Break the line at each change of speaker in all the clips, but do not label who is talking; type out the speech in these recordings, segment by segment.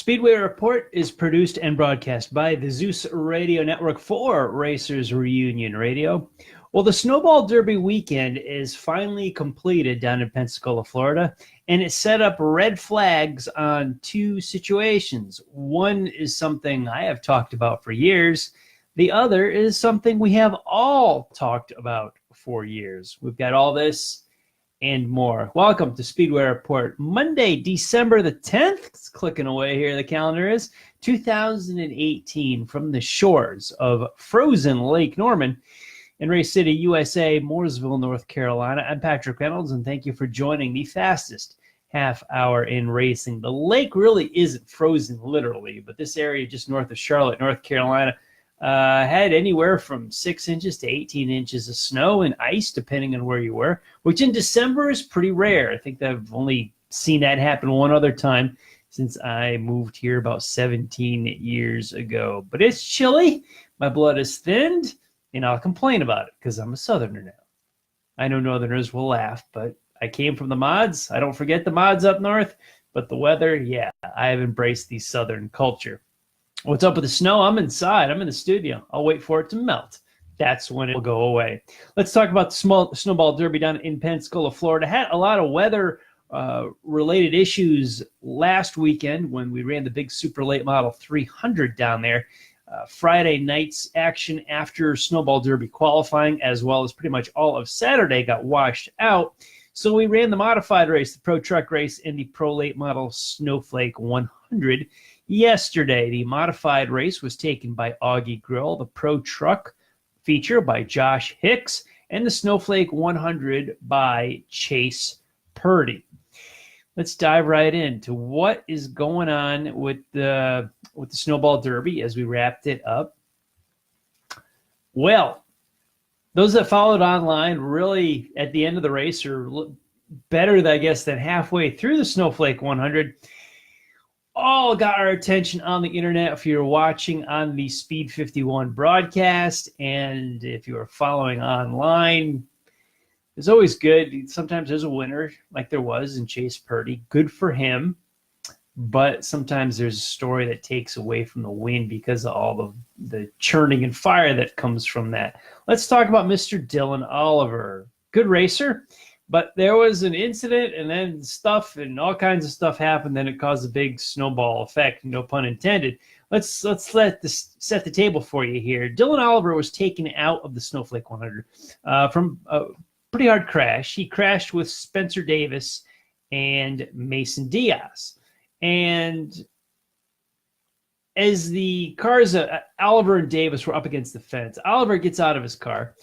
Speedway Report is produced and broadcast by the Zeus Radio Network for Racers Reunion Radio. Well, the Snowball Derby weekend is finally completed down in Pensacola, Florida, and it set up red flags on two situations. One is something I have talked about for years. The other is something we have all talked about for years. We've got all this and more. Welcome to Speedway Report. Monday, December the 10th. It's clicking away here. The calendar is 2018 from the shores of frozen Lake Norman in Race City, USA, Mooresville, North Carolina. I'm Patrick Reynolds, and thank you for joining the fastest half hour in racing. The lake really isn't frozen literally, but this area just north of Charlotte, North Carolina, had anywhere from 6 inches to 18 inches of snow and ice, depending on where you were, which in December is pretty rare. I think I've only seen that happen one other time since I moved here about 17 years ago. But it's chilly, my blood is thinned, and I'll complain about it because I'm a Southerner now. I know Northerners will laugh, but I came from the mods. I don't forget the mods up north, but the weather, yeah, I have embraced the Southern culture. What's up with the snow? I'm inside. I'm in the studio. I'll wait for it to melt. That's when it will go away. Let's talk about the Snowball Derby down in Pensacola, Florida. Had a lot of weather-related issues last weekend when we ran the big Super Late Model 300 down there. Friday night's action after Snowball Derby qualifying, as well as pretty much all of Saturday, got washed out. So we ran the modified race, the Pro Truck race, and the Pro Late Model Snowflake 100. Yesterday, the modified race was taken by Augie Grill, the Pro Truck feature by Josh Hicks, and the Snowflake 100 by Chase Purdy. Let's dive right into what is going on with the Snowball Derby as we wrapped it up. Well, those that followed online really at the end of the race are better, I guess, than halfway through the Snowflake 100. All got our attention on the internet if you're watching on the Speed 51 broadcast, and if you are following online, it's always good. Sometimes there's a winner, like there was in Chase Purdy. Good for him, but sometimes there's a story that takes away from the win because of all the churning and fire that comes from that. Let's talk about Mr. Dylan Oliver. Good racer. But there was an incident, and then stuff and all kinds of stuff happened. Then it caused a big snowball effect, no pun intended. Let's set the table for you here. Dylan Oliver was taken out of the Snowflake 100 from a pretty hard crash. He crashed with Spencer Davis and Mason Diaz. And as the cars, Oliver and Davis were up against the fence, Oliver gets out of his car,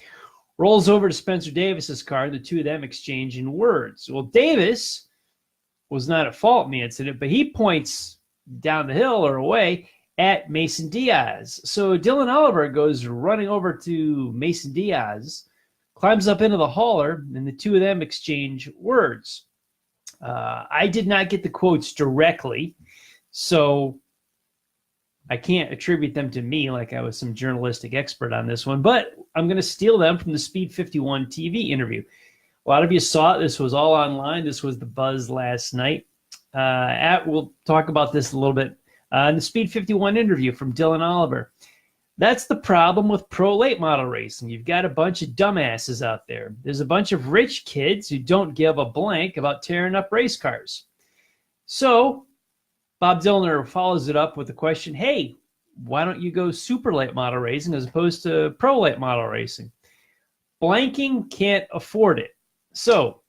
rolls over to Spencer Davis's car, the two of them exchanging words. Well, Davis was not at fault in the incident, but he points down the hill or away at Mason Diaz. So Dylan Oliver goes running over to Mason Diaz, climbs up into the hauler, and the two of them exchange words. I did not get the quotes directly, so I can't attribute them to me like I was some journalistic expert on this one, but I'm going to steal them from the Speed 51 TV interview. A lot of you saw it. This was all online. This was the buzz last night. We'll talk about this a little bit in the Speed 51 interview from Dylan Oliver. That's the problem with pro late model racing. You've got a bunch of dumbasses out there. There's a bunch of rich kids who don't give a blank about tearing up race cars. So Bob Dillner follows it up with the question, hey, why don't you go super late model racing as opposed to pro late model racing? Blanking can't afford it. So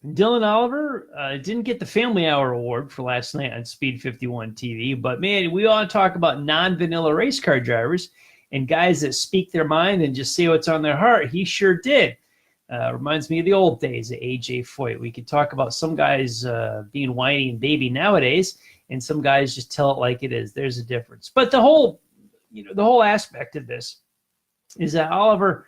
Dylan Oliver didn't get the Family Hour Award for last night on Speed 51 TV, but man, we ought to talk about non-vanilla race car drivers and guys that speak their mind and just say what's on their heart. He sure did. Reminds me of the old days of A.J. Foyt. We could talk about some guys being whiny and baby nowadays, and some guys just tell it like it is. There's a difference. But the whole aspect of this is that Oliver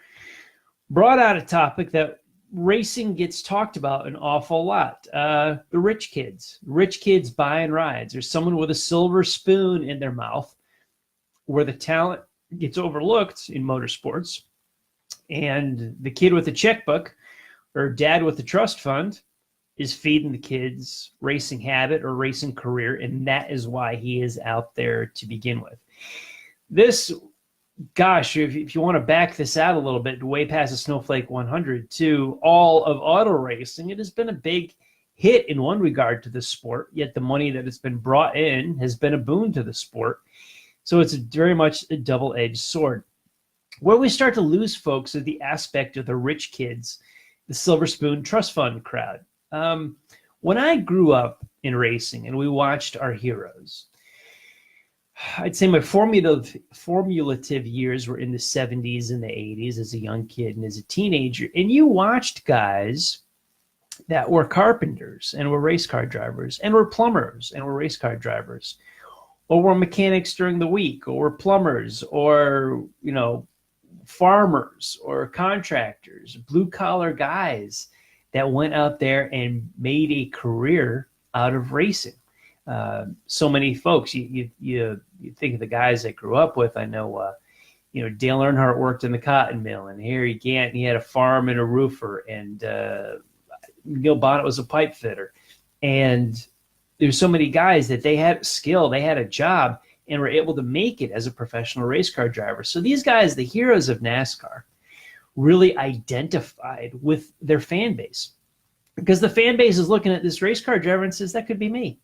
brought out a topic that racing gets talked about an awful lot. The rich kids. Rich kids buying rides. There's someone with a silver spoon in their mouth where the talent gets overlooked in motorsports. And the kid with the checkbook or dad with the trust fund is feeding the kids racing habit or racing career, and that is why he is out there to begin with. This, gosh, if you want to back this out a little bit, way past the Snowflake 100 to all of auto racing, it has been a big hit in one regard to the sport, yet the money that it's been brought in has been a boon to the sport. So it's very much a double-edged sword. Where we start to lose folks is the aspect of the rich kids, the Silver Spoon Trust Fund crowd. When I grew up in racing and we watched our heroes, I'd say my formulative years were in the 70s and the 80s as a young kid and as a teenager. And you watched guys that were carpenters and were race car drivers and were plumbers and were race car drivers, or were mechanics during the week, or were plumbers, or, farmers or contractors, blue collar guys that went out there and made a career out of racing. So many folks, you think of the guys that grew up with. I know, Dale Earnhardt worked in the cotton mill, and Harry Gant, he had a farm and a roofer, and Neil Bonnet was a pipe fitter. And there's so many guys that they had skill, they had a job, and were able to make it as a professional race car driver. So these guys, the heroes of NASCAR, really identified with their fan base, because the fan base is looking at this race car driver and says, that could be me.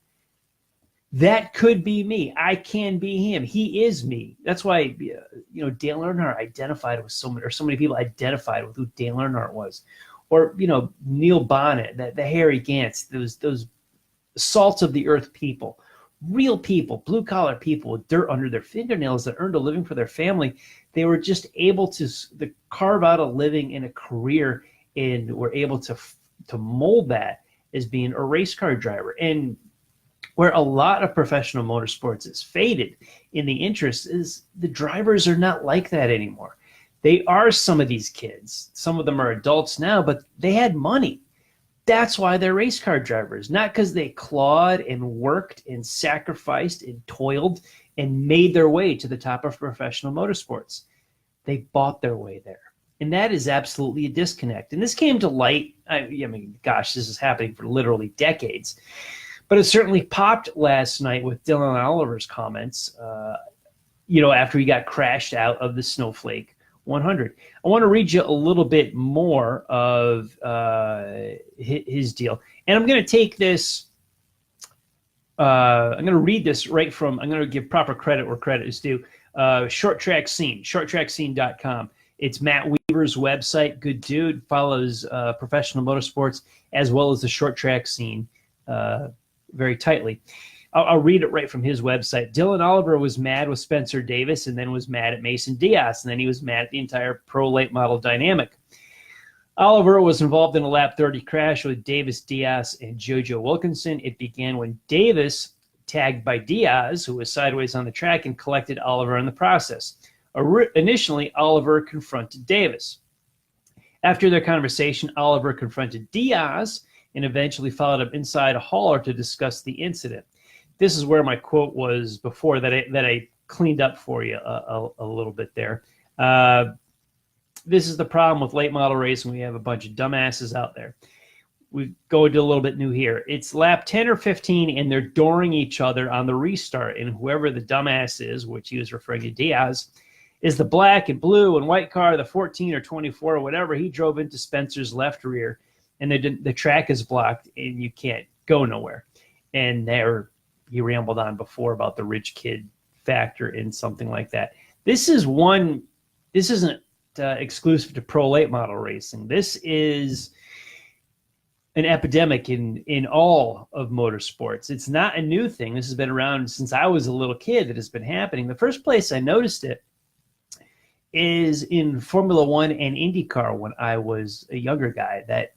That could be me. I can be him. He is me. That's why, Dale Earnhardt identified with so many people identified with who Dale Earnhardt was. Or, Neil Bonnet, the Harry Gants, those salts of the earth people, real people, blue collar people with dirt under their fingernails that earned a living for their family. They were just able to carve out a living and a career, and were able to mold that as being a race car driver. And where a lot of professional motorsports has faded in the interest is the drivers are not like that anymore. They are some of these kids. Some of them are adults now, but they had money. That's why they're race car drivers, not because they clawed and worked and sacrificed and toiled and made their way to the top of professional motorsports. They bought their way there. And that is absolutely a disconnect. And this came to light, this is happening for literally decades. But it certainly popped last night with Dylan Oliver's comments, after he got crashed out of the Snowflake 100. I want to read you a little bit more of his deal. And I'm going to take this, I'm going to read this right from, I'm going to give proper credit where credit is due, Short Track Scene, shorttrackscene.com. It's Matt Weaver's website, good dude, follows professional motorsports as well as the short track scene very tightly. I'll read it right from his website. Dylan Oliver was mad with Spencer Davis, and then was mad at Mason Diaz, and then he was mad at the entire pro late model dynamic. Oliver was involved in a lap 30 crash with Davis, Diaz, and JoJo Wilkinson. It began when Davis tagged by Diaz, who was sideways on the track, and collected Oliver in the process. Initially, Oliver confronted Davis. After their conversation, Oliver confronted Diaz and eventually followed him inside a hauler to discuss the incident. This is where my quote was before that I cleaned up for you a little bit there. This is the problem with late model racing. We have a bunch of dumbasses out there. We go into a little bit new here. It's lap 10 or 15, and they're dooring each other on the restart. And whoever the dumbass is, which he was referring to Diaz, is the black and blue and white car, the 14 or 24 or whatever. He drove into Spencer's left rear, and the track is blocked, and you can't go nowhere. And he rambled on before about the rich kid factor in something like that. This isn't exclusive to pro late model racing. This is an epidemic in all of motorsports. It's not a new thing. This has been around since I was a little kid. It has been happening. The first place I noticed it is in Formula One and IndyCar when I was a younger guy, that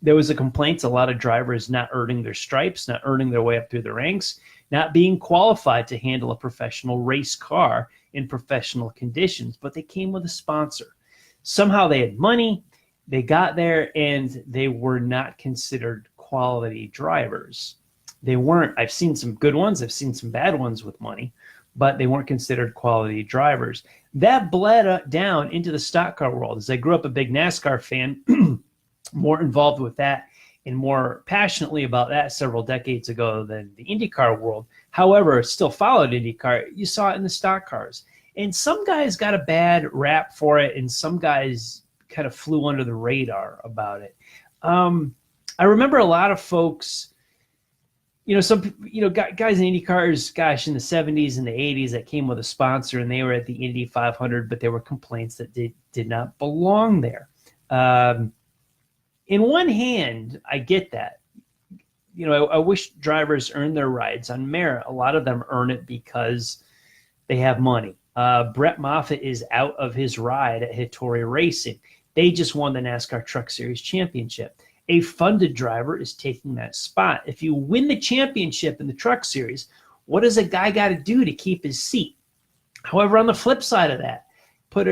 there was a complaint, a lot of drivers not earning their stripes, not earning their way up through the ranks, not being qualified to handle a professional race car in professional conditions, but they came with a sponsor. Somehow they had money, they got there, and they were not considered quality drivers. They weren't. I've seen some good ones, I've seen some bad ones with money, but they weren't considered quality drivers. That bled down into the stock car world. As I grew up a big NASCAR fan, more involved with that and more passionately about that several decades ago than the IndyCar world. However, still followed IndyCar. You saw it in the stock cars. And some guys got a bad rap for it, and some guys kind of flew under the radar about it. I remember a lot of folks, guys in Indy cars, gosh, in the 70s and the 80s that came with a sponsor, and they were at the Indy 500, but there were complaints that they did not belong there. In one hand, I get that. I wish drivers earn their rides on merit. A lot of them earn it because they have money. Brett Moffitt is out of his ride at Hattori Racing. They just won the NASCAR Truck Series championship. A funded driver is taking that spot. If you win the championship in the Truck Series, what does a guy got to do to keep his seat? However, on the flip side of that, put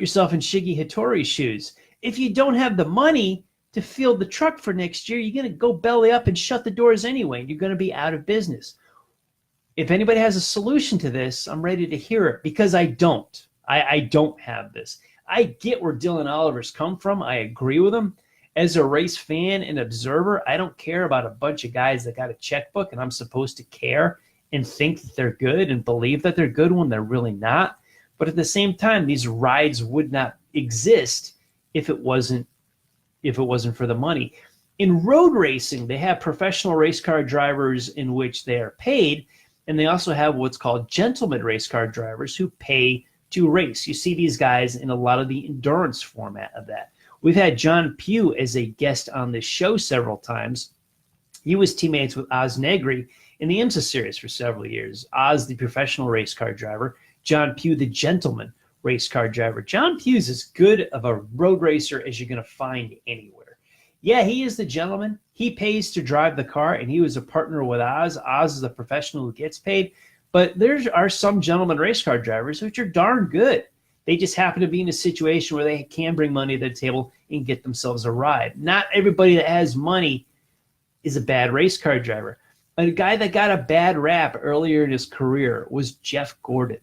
yourself in Shiggy Hattori's shoes. If you don't have the money to field the truck for next year, you're going to go belly up and shut the doors anyway. You're going to be out of business. If anybody has a solution to this, I'm ready to hear it, because I don't. I don't have this. I get where Dylan Oliver's come from. I agree with him. As a race fan and observer, I don't care about a bunch of guys that got a checkbook, and I'm supposed to care and think that they're good and believe that they're good when they're really not. But at the same time, these rides would not exist if it wasn't for the money. In road racing, they have professional race car drivers in which they are paid, and they also have what's called gentleman race car drivers who pay to race. You see these guys in a lot of the endurance format of that. We've had John Pugh as a guest on this show several times. He was teammates with Oz Negri in the IMSA series for several years. Oz, the professional race car driver. John Pugh, the gentleman race car driver. John Pugh's as good of a road racer as you're going to find anywhere. Yeah, he is the gentleman. He pays to drive the car, and he was a partner with Oz. Oz is a professional who gets paid. But there are some gentleman race car drivers which are darn good. They just happen to be in a situation where they can bring money to the table and get themselves a ride. Not everybody that has money is a bad race car driver. A guy that got a bad rap earlier in his career was Jeff Gordon.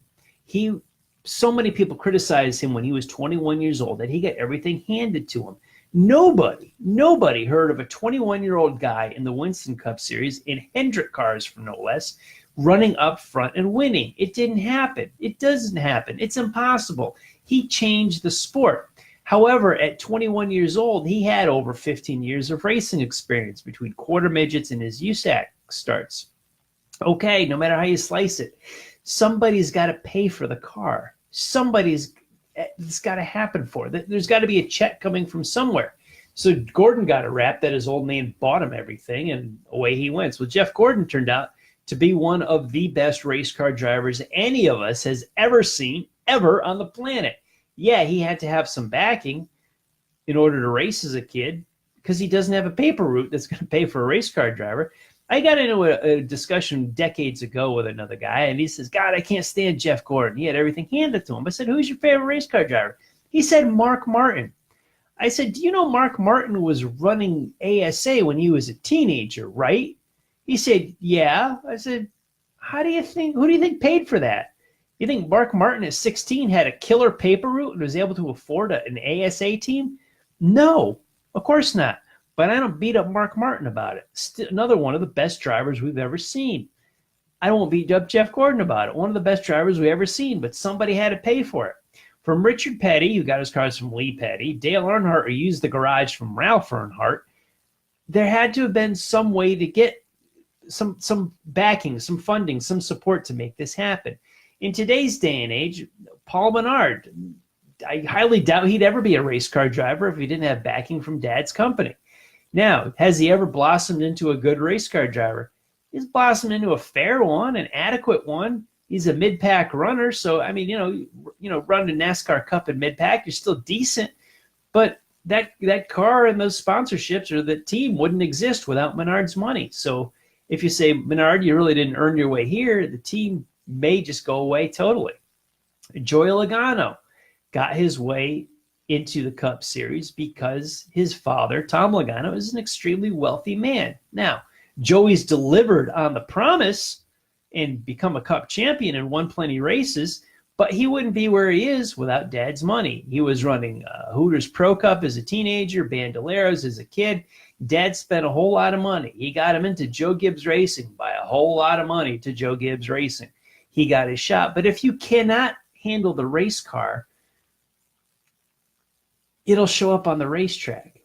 So many people criticized him when he was 21 years old that he got everything handed to him. Nobody heard of a 21-year-old guy in the Winston Cup Series in Hendrick cars, for no less, running up front and winning. It didn't happen. It doesn't happen. It's impossible. He changed the sport. However, at 21 years old, he had over 15 years of racing experience between quarter midgets and his USAC starts. Okay, no matter how you slice it, somebody's got to pay for the car. It's got to happen for it. There's got to be a check coming from somewhere. So Gordon got a rap that his old man bought him everything, and away he went. Well, Jeff Gordon turned out to be one of the best race car drivers any of us has ever seen, ever on the planet. Yeah, he had to have some backing in order to race as a kid because he doesn't have a paper route that's going to pay for a race car driver. I got into a discussion decades ago with another guy, and he says, God, I can't stand Jeff Gordon. He had everything handed to him. I said, who's your favorite race car driver? He said, Mark Martin. I said, do you know Mark Martin was running ASA when he was a teenager, right? He said, yeah. I said, who do you think paid for that? You think Mark Martin at 16 had a killer paper route and was able to afford an ASA team? No, of course not. But I don't beat up Mark Martin about it. Another one of the best drivers we've ever seen. I won't beat up Jeff Gordon about it. One of the best drivers we've ever seen, but somebody had to pay for it. From Richard Petty, who got his cars from Lee Petty, Dale Earnhardt, who used the garage from Ralph Earnhardt, there had to have been some way to get some backing, some funding, some support to make this happen. In today's day and age, Paul Menard, I highly doubt he'd ever be a race car driver if he didn't have backing from Dad's company. Now, has he ever blossomed into a good race car driver? He's blossomed into a fair one, an adequate one. He's a mid-pack runner, so I mean, run the NASCAR Cup in mid-pack, you're still decent. But that car and those sponsorships or the team wouldn't exist without Menard's money. So if you say, Menard, you really didn't earn your way here, the team may just go away totally. Joey Logano got his way into the Cup Series because his father, Tom Logano, is an extremely wealthy man. Now, Joey's delivered on the promise and become a Cup champion and won plenty of races, but he wouldn't be where he is without Dad's money. He was running Hooters Pro Cup as a teenager, Bandoleros as a kid, Dad spent a whole lot of money. He got him into Joe Gibbs Racing by a whole lot of money to Joe Gibbs Racing. He got his shot. But if you cannot handle the race car, it'll show up on the racetrack.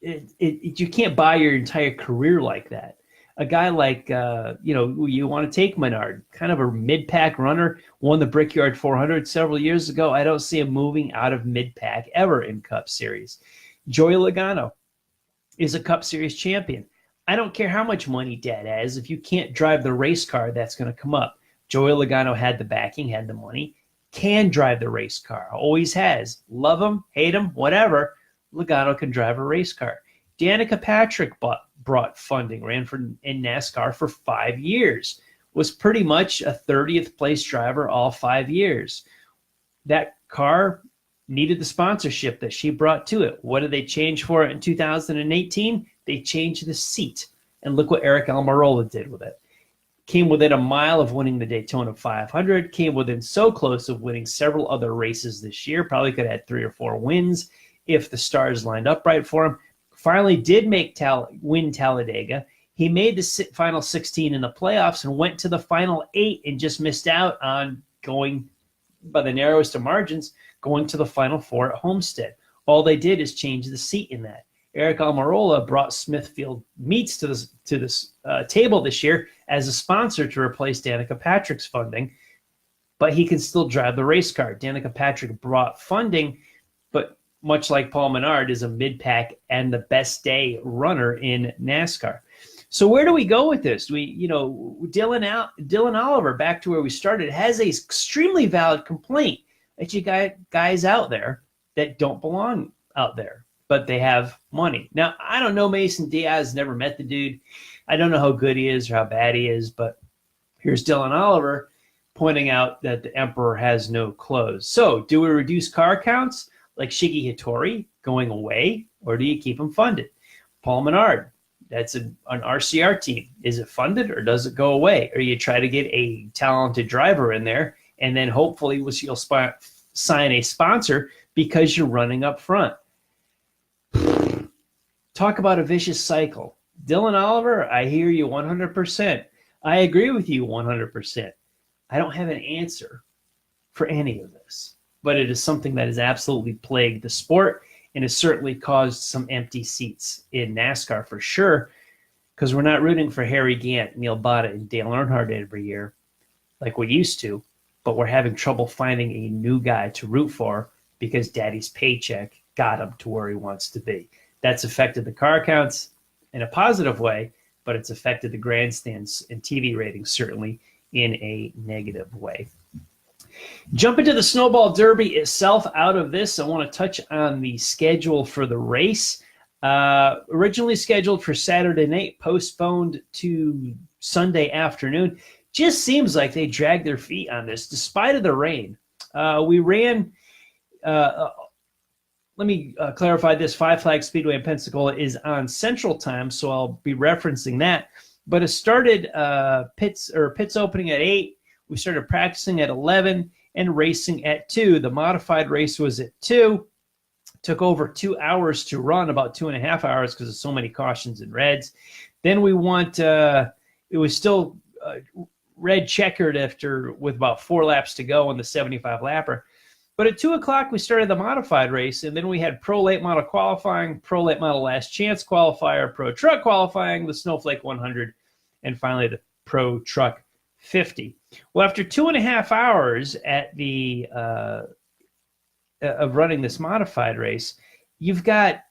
You can't buy your entire career like that. A guy like, you want to take Menard, kind of a mid-pack runner, won the Brickyard 400 several years ago. I don't see him moving out of mid-pack ever in Cup Series. Joey Logano is a Cup Series champion. I don't care how much money Dad has. If you can't drive the race car, that's going to come up. Joey Logano had the backing, had the money, can drive the race car, always has. Love him, hate him, whatever. Logano can drive a race car. Danica Patrick brought funding, ran in NASCAR for 5 years, was pretty much a 30th place driver all 5 years. That car needed the sponsorship that she brought to it. What did they change for it in 2018? They changed the seat. And look what Eric Almirola did with it. Came within a mile of winning the Daytona 500, came within so close of winning several other races this year, probably could have had 3 or 4 wins if the stars lined up right for him. Finally did win Talladega. He made the final 16 in the playoffs and went to the final 8 and just missed out on going by the narrowest of margins, going to the final 4 at Homestead. All they did is change the seat in that. Eric Almirola brought Smithfield Meats to this table this year as a sponsor to replace Danica Patrick's funding, but he can still drive the race car. Danica Patrick brought funding, but much like Paul Menard, is a mid-pack and the best day runner in NASCAR. So where do we go with this? Dylan Oliver, back to where we started, has an extremely valid complaint that you got guys out there that don't belong out there, but they have money. Now, I don't know Mason Diaz, never met the dude. I don't know how good he is or how bad he is, but here's Dylan Oliver pointing out that the Emperor has no clothes. So do we reduce car counts like Shiggy Hattori going away, or do you keep him funded? Paul Menard, that's an RCR team. Is it funded or does it go away? Or you try to get a talented driver in there and then hopefully you'll sign a sponsor because you're running up front. Talk about a vicious cycle. Dylan Oliver, I hear you 100%. I agree with you 100%. I don't have an answer for any of this, but it is something that has absolutely plagued the sport and has certainly caused some empty seats in NASCAR for sure, because we're not rooting for Harry Gant, Neil Botta, and Dale Earnhardt every year like we used to, but we're having trouble finding a new guy to root for because Daddy's paycheck got him to where he wants to be. That's affected the car counts in a positive way, but it's affected the grandstands and TV ratings certainly in a negative way. Jump into the Snowball Derby itself. Out of this, I want to touch on the schedule for the race. Originally scheduled for Saturday night, postponed to Sunday afternoon. Just seems like they dragged their feet on this, despite of the rain. We ran... let me clarify this. Five Flag Speedway in Pensacola is on Central Time, so I'll be referencing that. But it started pits opening at 8. We started practicing at 11 and racing at 2. The modified race was at 2. Took over 2 hours to run, about 2.5 hours because of so many cautions and reds. Then we went, it was still red checkered with about 4 laps to go on the 75 lapper. But at 2 o'clock, we started the modified race, and then we had Pro Late Model qualifying, Pro Late Model Last Chance qualifier, Pro Truck qualifying, the Snowflake 100, and finally the Pro Truck 50. Well, after 2.5 hours at the of running this modified race, you've got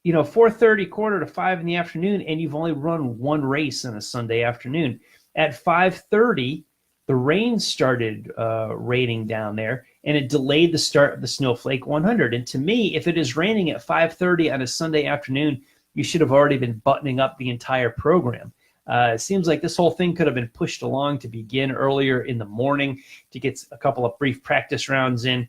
4:30, quarter to 5 in the afternoon, and you've only run one race on a Sunday afternoon. At 5:30, the rain started raining down there, and it delayed the start of the Snowflake 100. And to me, if it is raining at 5:30 on a Sunday afternoon, you should have already been buttoning up the entire program. It seems like this whole thing could have been pushed along to begin earlier in the morning to get a couple of brief practice rounds in.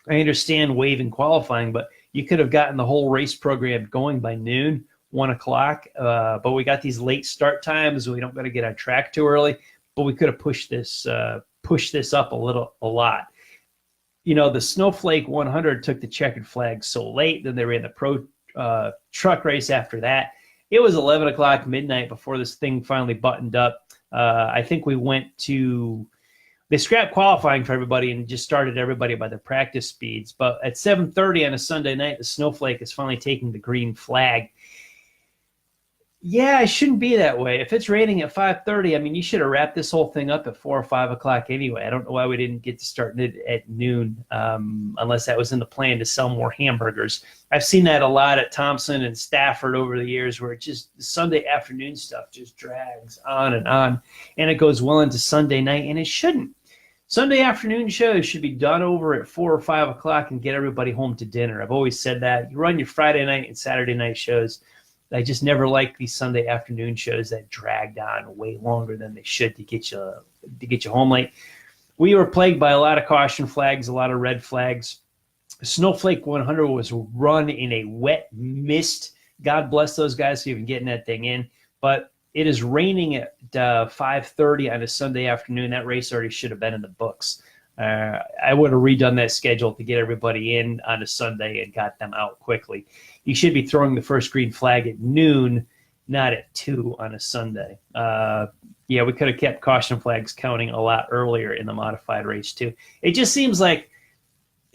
I understand waiving qualifying, but you could have gotten the whole race program going by noon, 1 o'clock. But we got these late start times. We don't got to get on track too early, but we could have pushed this up a lot. The Snowflake 100 took the checkered flag so late. Then they ran the truck race after that. It was 11 o'clock midnight before this thing finally buttoned up. I think we went to – they scrapped qualifying for everybody and just started everybody by their practice speeds. But at 7:30 on a Sunday night, the snowflake is finally taking the green flag. Yeah, it shouldn't be that way. If it's raining at 5:30, I mean, you should have wrapped this whole thing up at 4 or 5 o'clock anyway. I don't know why we didn't get to start it at noon, unless that was in the plan to sell more hamburgers. I've seen that a lot at Thompson and Stafford over the years, where it just the Sunday afternoon stuff just drags on, and it goes well into Sunday night, and it shouldn't. Sunday afternoon shows should be done over at 4 or 5 o'clock and get everybody home to dinner. I've always said that. You run your Friday night and Saturday night shows. I just never liked these Sunday afternoon shows that dragged on way longer than they should to get you home late. We were plagued by a lot of caution flags, a lot of red flags. Snowflake 100 was run in a wet mist. God bless those guys for even getting that thing in. But it is raining at 5:30 on a Sunday afternoon. That race already should have been in the books. I would have redone that schedule to get everybody in on a Sunday and got them out quickly. You should be throwing the first green flag at noon, not at 2 on a Sunday. Yeah, we could have kept caution flags counting a lot earlier in the modified race too. It just seems like,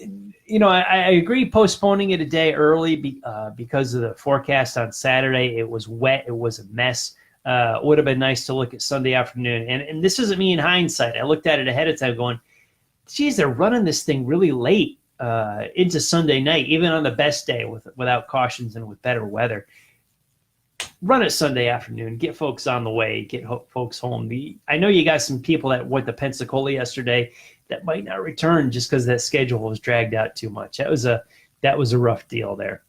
I agree postponing it a day early because of the forecast on Saturday. It was wet. It was a mess. It would have been nice to look at Sunday afternoon. And this isn't me in hindsight. I looked at it ahead of time going, geez, they're running this thing really late into Sunday night, even on the best day without cautions and with better weather. Run it Sunday afternoon, get folks on the way, get folks home. I know you got some people that went to Pensacola yesterday that might not return just because that schedule was dragged out too much. That was a rough deal there.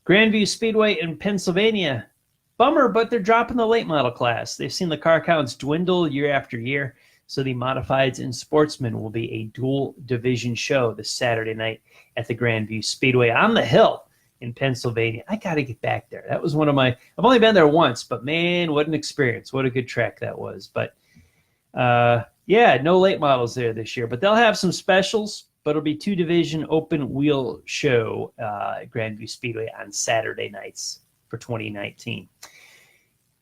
Grandview Speedway in Pennsylvania, bummer, but they're dropping the late model class. They've seen the car counts dwindle year after year. So the Modifieds and Sportsmen will be a dual division show this Saturday night at the Grandview Speedway on the hill in Pennsylvania. I got to get back there. That was I've only been there once, but man, what an experience. What a good track that was. But yeah, no late models there this year, but they'll have some specials, but it'll be 2-division open wheel show at Grandview Speedway on Saturday nights for 2019.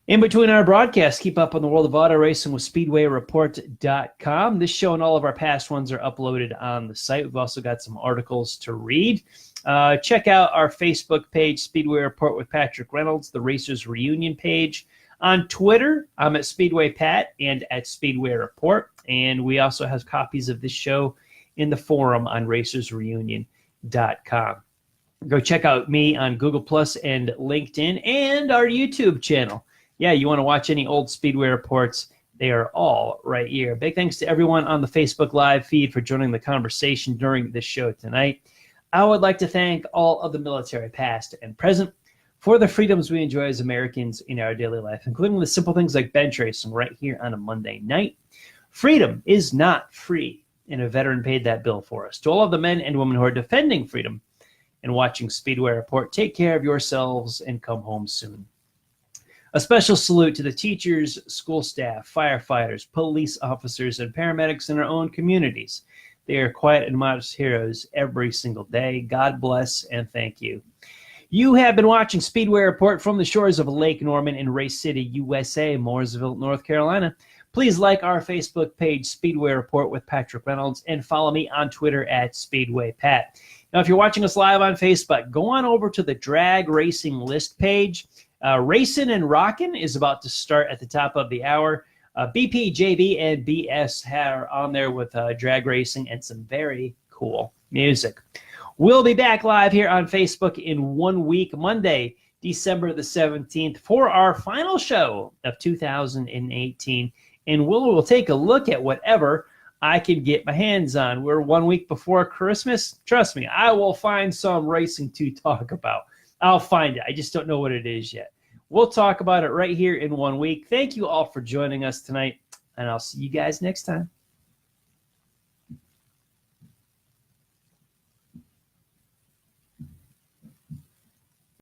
In between our broadcasts, keep up on the world of auto racing with SpeedwayReport.com. This show and all of our past ones are uploaded on the site. We've also got some articles to read. Check out our Facebook page, Speedway Report with Patrick Reynolds, the Racers Reunion page. On Twitter, I'm at Speedway Pat and at Speedway Report. And we also have copies of this show in the forum on RacersReunion.com. Go check out me on Google Plus and LinkedIn and our YouTube channel. Yeah, you want to watch any old Speedway reports, they are all right here. Big thanks to everyone on the Facebook Live feed for joining the conversation during this show tonight. I would like to thank all of the military, past and present, for the freedoms we enjoy as Americans in our daily life, including the simple things like bench racing right here on a Monday night. Freedom is not free, and a veteran paid that bill for us. To all of the men and women who are defending freedom and watching Speedway Report, take care of yourselves and come home soon. A special salute to the teachers, school staff, firefighters, police officers, and paramedics in our own communities. They are quiet and modest heroes every single day. God bless and thank you. You have been watching Speedway Report from the shores of Lake Norman in Race City, USA, Mooresville, North Carolina. Please like our Facebook page, Speedway Report with Patrick Reynolds, and follow me on Twitter at SpeedwayPat. Now, if you're watching us live on Facebook, go on over to the Drag Racing List page. Racing and Rockin' is about to start at the top of the hour. BP, JB, and BS are on there with drag racing and some very cool music. We'll be back live here on Facebook in 1 week, Monday, December the 17th, for our final show of 2018. And we'll take a look at whatever I can get my hands on. We're 1 week before Christmas. Trust me, I will find some racing to talk about. I'll find it. I just don't know what it is yet. We'll talk about it right here in 1 week. Thank you all for joining us tonight, and I'll see you guys next time.